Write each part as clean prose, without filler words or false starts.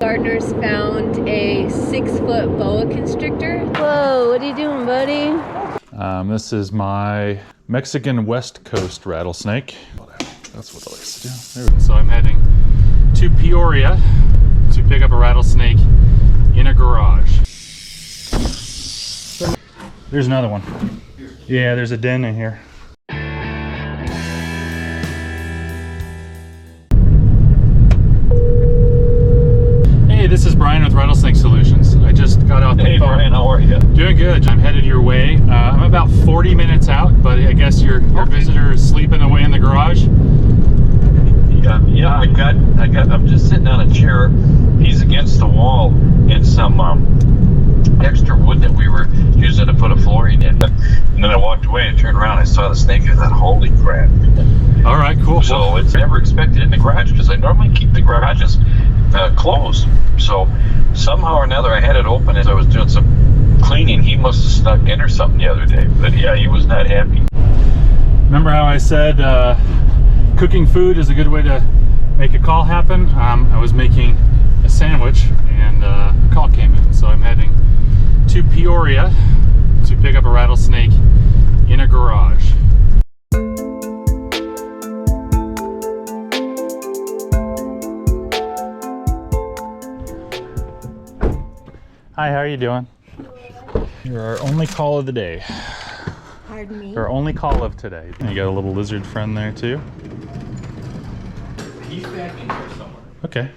Gardeners found a 6-foot boa constrictor. Whoa, what are you doing, buddy? This is my Mexican West Coast rattlesnake. That's what I like to do. There we go. So I'm heading to Peoria to pick up a rattlesnake in a garage. There's another one. Yeah, there's a den in here. Hey, this is Brian with Rattlesnake Solutions. I just got off the phone. Hey Brian, how are you? Doing good. I'm headed your way. I'm about 40 minutes out, but I guess your visitor is sleeping away in the garage. Yeah, I'm just sitting on a chair. He's against the wall in some extra wood that we were using to put a flooring in. And then I walked away and turned around. I saw the snake. I thought, holy crap. All right, cool. So it's never expected in the garage because I normally keep the garages closed. So somehow or another I had it open as I was doing some cleaning. He must have snuck in or something the other day. But yeah, he was not happy. Remember how I said cooking food is a good way to make a call happen? I was making a sandwich and a call came in. So I'm heading to Peoria to pick up a rattlesnake in a garage. Hi, how are you doing? You're our only call of the day. Pardon me? Our only call of today. You got a little lizard friend there too? He's back in here somewhere. Okay.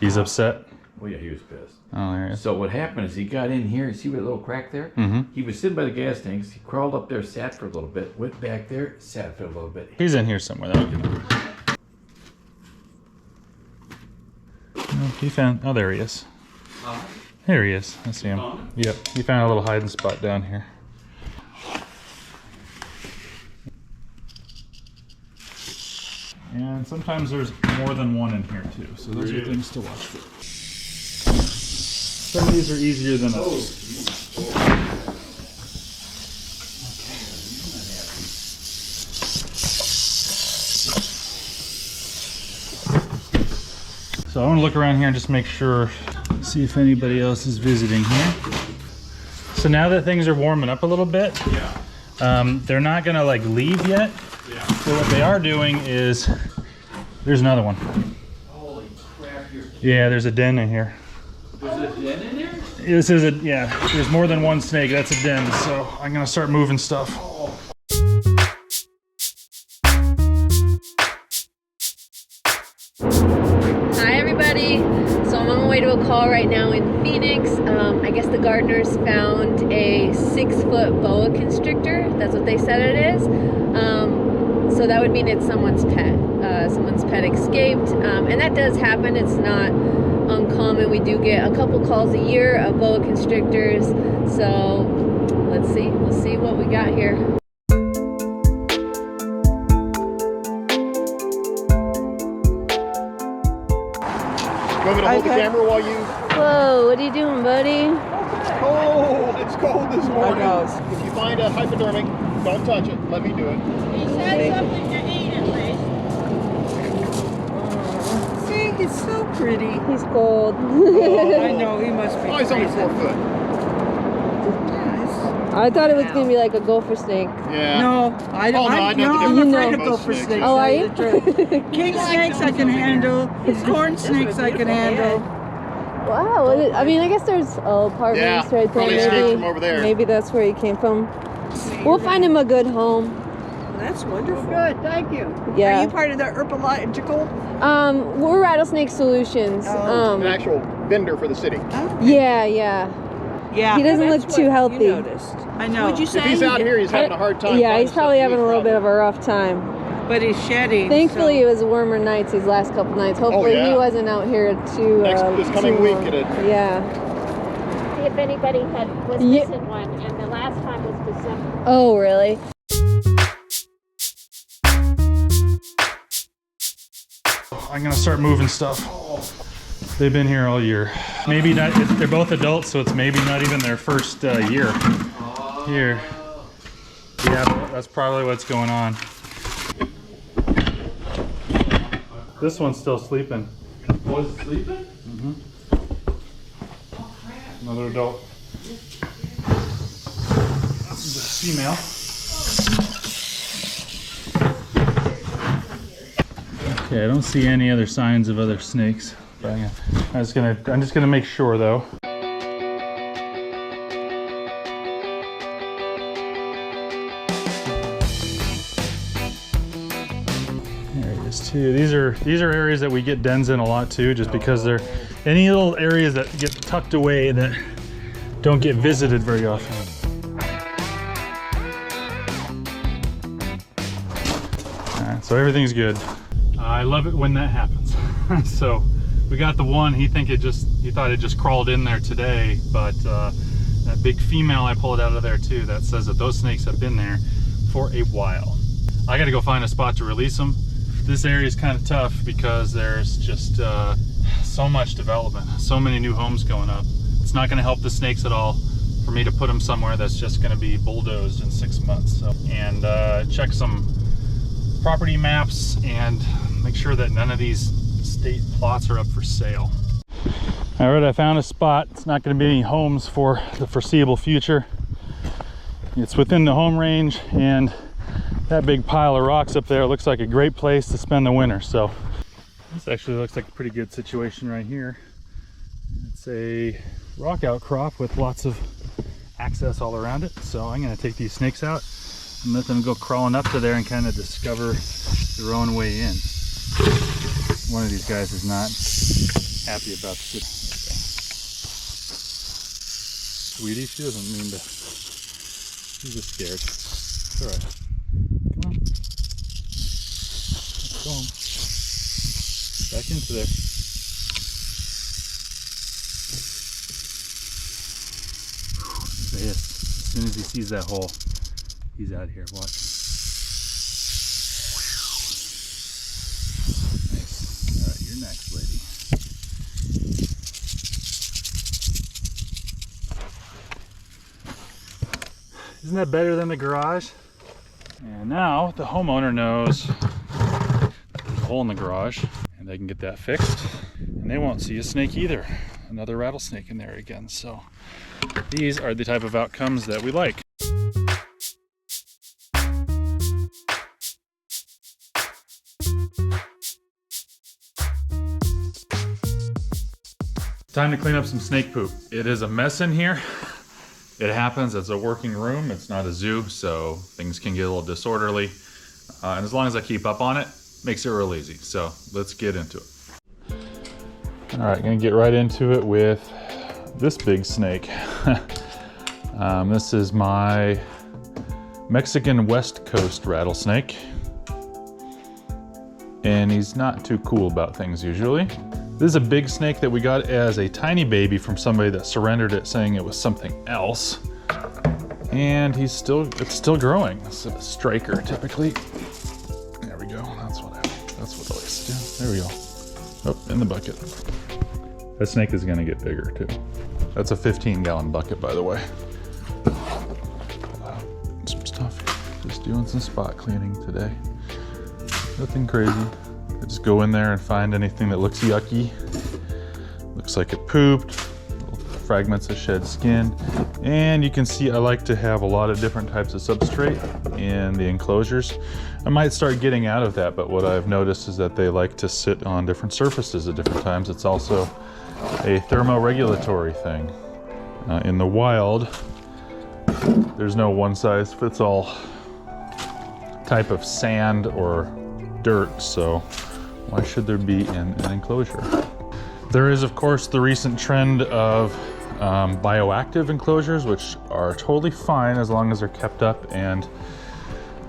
He's upset? Oh yeah, he was pissed. Oh, there he is. So what happened is he got in here, see that little crack there? Mm-hmm. He was sitting by the gas tanks, he crawled up there, sat for a little bit, went back there, sat for a little bit. He's in here somewhere. Oh, he found, oh, there he is. There he is. I see him. Yep, he found a little hiding spot down here. And sometimes there's more than one in here too, so those are things to watch for. Some of these are easier than others. So I want to look around here and just make sure, see if anybody else is visiting here. So now that things are warming up a little bit, they're not gonna like leave yet. So what they are doing is, there's another one. Holy crap, Yeah, there's a den in here. there's a den in there? This is a, yeah, there's more than one snake, that's a den. So I'm gonna start moving stuff. Hi everybody. So I'm on my way to a call right now in Phoenix. I guess the gardeners found a 6-foot boa constrictor. That's what they said it is. So that would mean it's someone's pet. Someone's pet escaped, and that does happen. It's not uncommon. We do get a couple calls a year of boa constrictors. So let's see. We'll see what we got here. You want me to hold the camera while you... Whoa, what are you doing, buddy? Cold! It's cold this morning. If you find a hypodermic, don't touch it. Let me do it. He said something to eat at least. See, he's so pretty. He's cold. Oh, I know, he must be Oh, he's only crazy. 4 foot. I thought it was gonna be like a gopher snake. Yeah. No, I don't. Oh, no, I know the I'm difference afraid between of gopher most snakes. Oh, are you? King snakes I can handle. Corn snakes I can handle. Wow. I mean, I guess there's apartments Yeah, right there. probably escaped from over there. Maybe that's where he came from. We'll find him a good home. That's wonderful. Good, thank you. Yeah. Are you part of the herbological? We're Rattlesnake Solutions. Oh. An actual vendor for the city. Yeah. Yeah. He doesn't look too healthy. You noticed. I know. Would you say? If he's out here, he's having a hard time. Yeah, finding he's probably stuff to having eat, a little bit of a rough time. But he's shedding. Thankfully, so. it was warmer nights these last couple nights. Hopefully, yeah. he wasn't out here too. This coming too week, long. yeah. See if anybody was missing one, and the last time was December. Oh, really? I'm gonna start moving stuff. They've been here all year. Maybe not, they're both adults, so it's maybe not even their first year. Here. Yeah, that's probably what's going on. This one's still sleeping. Was it sleeping? Mm-hmm. Another adult. This is a female. Okay, I don't see any other signs of other snakes. But I'm just gonna make sure though. There he is too. These are areas that we get dens in a lot too, just because they're any little areas that get tucked away that don't get visited very often. Alright, so everything's good. I love it when that happens. So we got the one, he thought it just crawled in there today, but that big female I pulled out of there too, that says that those snakes have been there for a while. I gotta go find a spot to release them. This area is kind of tough because there's just so much development, so many new homes going up. It's not gonna help the snakes at all for me to put them somewhere that's just gonna be bulldozed in 6 months. So, and check some property maps and make sure that none of these state plots are up for sale. All right, I found a spot. It's not going to be any homes for the foreseeable future. It's within the home range, and that big pile of rocks up there looks like a great place to spend the winter. So this actually looks like a pretty good situation right here. It's a rock outcrop with lots of access all around it. So I'm going to take these snakes out and let them go crawling up to there and kind of discover their own way in. One of these guys is not happy about the situation. Sweetie, she doesn't mean to. She's just scared. It's all right. Come on. Let's go on. Back into there. There he is. As soon as he sees that hole, he's out of here. Watch. Next, lady. Isn't that better than the garage? And now the homeowner knows there's a hole in the garage and they can get that fixed, and they won't see a snake either. Another rattlesnake in there again. So these are the type of outcomes that we like. Time to clean up some snake poop. It is a mess in here. It happens. It's a working room. It's not a zoo, so things can get a little disorderly. And as long as I keep up on it, makes it real easy. So let's get into it. All right, gonna get right into it with this big snake. This is my Mexican West Coast rattlesnake. And he's not too cool about things usually. This is a big snake that we got as a tiny baby from somebody that surrendered it saying it was something else. And it's still growing. It's a striker typically. There we go, that's what I like to do. There we go. Oh, in the bucket. That snake is gonna get bigger too. That's a 15-gallon bucket, by the way. Some stuff here. Just doing some spot cleaning today. Nothing crazy. I just go in there and find anything that looks yucky. Looks like it pooped, little fragments of shed skin. And you can see I like to have a lot of different types of substrate in the enclosures. I might start getting out of that, but what I've noticed is that they like to sit on different surfaces at different times. It's also a thermoregulatory thing. In the wild, there's no one-size-fits-all type of sand or dirt, so why should there be in an enclosure? There is, of course, the recent trend of bioactive enclosures, which are totally fine as long as they're kept up and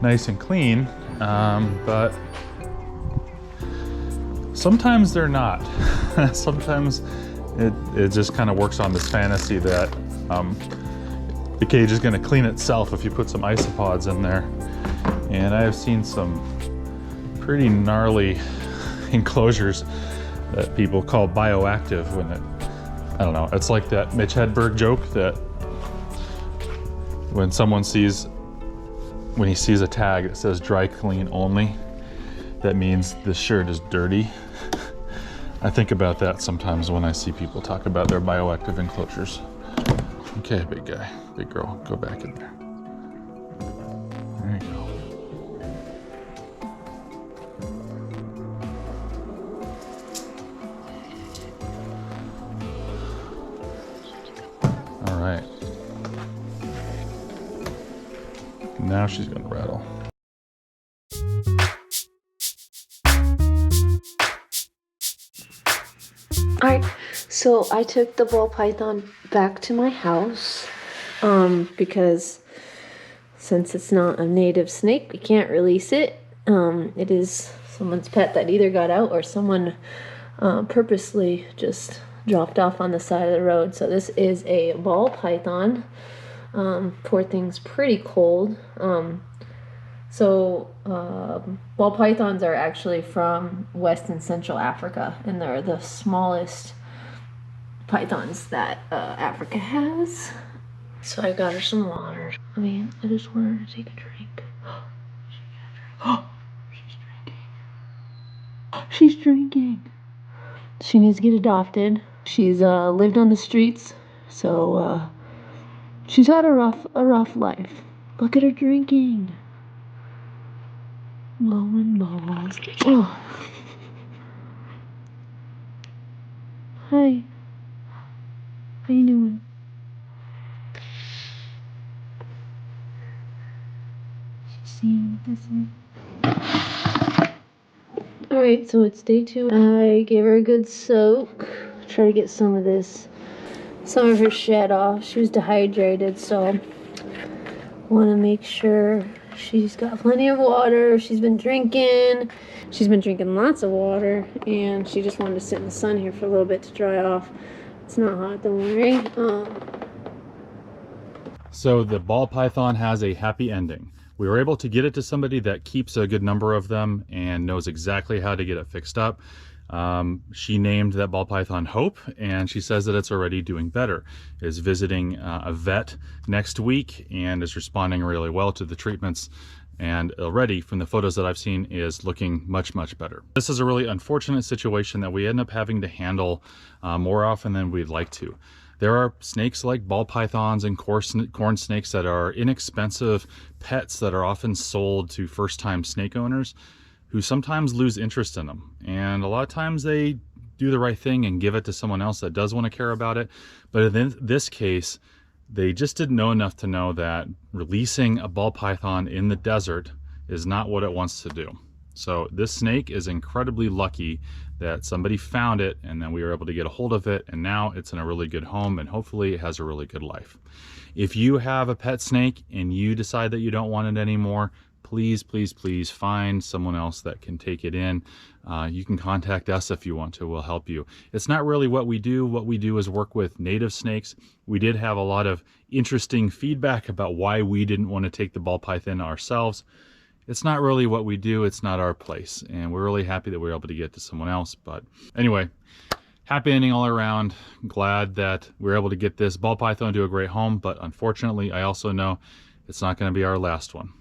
nice and clean, but sometimes they're not. Sometimes it just kind of works on this fantasy that the cage is going to clean itself if you put some isopods in there. And I have seen some pretty gnarly enclosures that people call bioactive when I don't know, it's like that Mitch Hedberg joke that when he sees a tag that says dry clean only, that means this shirt is dirty. I think about that sometimes when I see people talk about their bioactive enclosures. Okay, big guy, big girl, go back in there. There you go. All right. Now she's gonna rattle. All right, so I took the ball python back to my house because since it's not a native snake, we can't release it. It is someone's pet that either got out or someone purposely just dropped off on the side of the road. So this is a ball python. Poor thing's pretty cold. Ball pythons are actually from West and Central Africa, and they're the smallest pythons that Africa has. So I got her some water. I mean, I just want her to take a drink. She's drinking. She's drinking. She needs to get adopted. She's lived on the streets, so she's had a rough life. Look at her drinking. Blowing balls. Oh. Hi. How you doing? See this is. Alright, so it's day 2. I gave her a good soak. Try to get some of her shed off. She was dehydrated, so want to make sure she's got plenty of water. She's been drinking lots of water, and she just wanted to sit in the sun here for a little bit to dry off. It's not hot, don't worry. So the ball python has a happy ending. We were able to get it to somebody that keeps a good number of them and knows exactly how to get it fixed up. She named that ball python Hope, and she says that it's already doing better. Is visiting a vet next week and is responding really well to the treatments, and already from the photos that I've seen is looking much better. This is a really unfortunate situation that we end up having to handle more often than we'd like to. There are snakes like ball pythons and corn snakes that are inexpensive pets that are often sold to first-time snake owners who sometimes lose interest in them. And a lot of times they do the right thing and give it to someone else that does want to care about it. But in this case, they just didn't know enough to know that releasing a ball python in the desert is not what it wants to do. So this snake is incredibly lucky that somebody found it and then we were able to get a hold of it, and now it's in a really good home and hopefully it has a really good life. If you have a pet snake and you decide that you don't want it anymore, please find someone else that can take it in. You can contact us if you want to. We'll help you. It's not really what we do. What we do is work with native snakes. We did have a lot of interesting feedback about why we didn't want to take the ball python ourselves. It's not really what we do. It's not our place, and we're really happy that we were able to get to someone else. But anyway, happy ending all around. Glad that we were able to get this ball python to a great home, but unfortunately I also know it's not going to be our last one.